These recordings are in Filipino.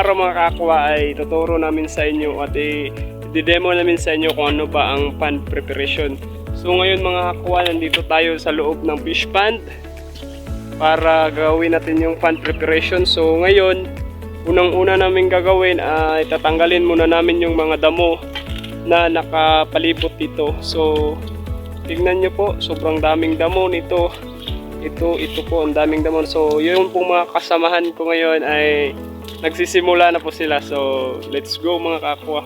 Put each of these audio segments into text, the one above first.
araw mga kakwa ay tuturo namin sa inyo at i-demo namin sa inyo kung ano ba ang pond preparation. So ngayon mga kakwa, nandito tayo sa loob ng fish pond para gawin natin yung pond preparation. So ngayon, unang-una namin gagawin ay tatanggalin muna namin yung mga damo na nakapalibot dito. So tignan nyo po, sobrang daming damo nito. Ito po, ang daming damo. So yun pong mga kasamahan ko ngayon ay nagsisimula na po sila. So let's go mga kakwa.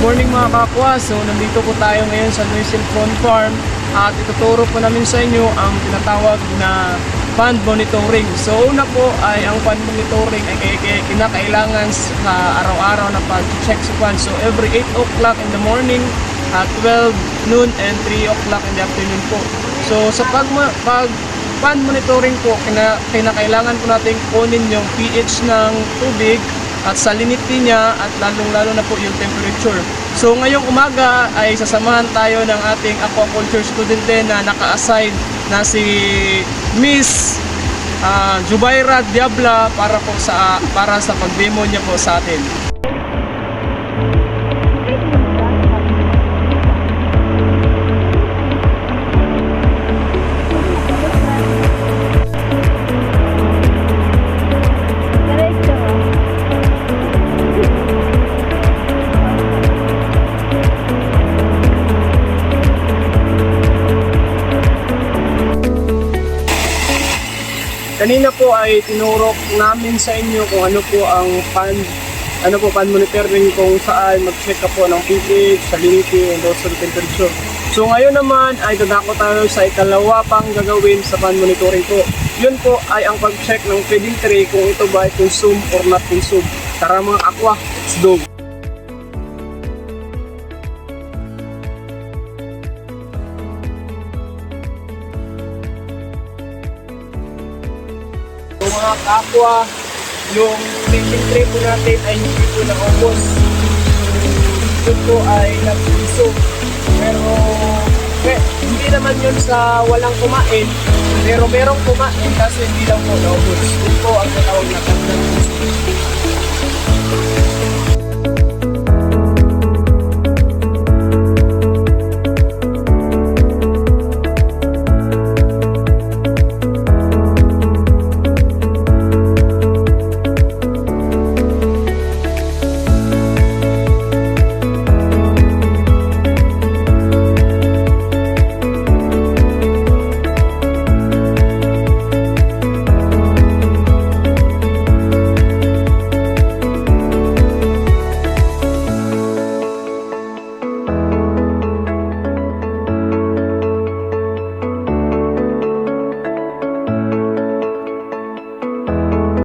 Morning mga kakwa, so nandito po tayo ngayon sa Nuisil Prawn Farm at ituturo po namin sa inyo ang tinatawag na pond monitoring. So una po ay ang pond monitoring ay kinakailangan sa araw-araw na pag-check sa pond. So every 8 o'clock in the morning, at 12 noon and 3 o'clock in the afternoon po. So sa pag pond monitoring po, kinakailangan po natin kunin yung pH ng tubig at salinity niya at lalong-lalo na po yung temperature. So ngayong umaga ay sasamahan tayo ng ating aquaculture student din na naka-assign na si Miss Jubaira Diabla para sa pag-demo niya po sa atin. Kanina po ay tinuro namin sa inyo kung ano po ang pond monitoring, kung saan mag-check ka po ng pH, salinity, and also temperature. So ngayon naman ay dadako tayo sa ikalawa pang gagawin sa pond monitoring po. Yun po ay ang pag-check ng feeding tray kung ito ba ay consume or not consume. Tara mga aqua, let's go! So mga kakwa, yung feeding tray po natin ay hindi po naubos. Ito po ay nag-consume. Pero hindi naman yun sa walang kumain. Pero merong kumain kasi hindi lang po naubos. Ito po ang natawag na pond.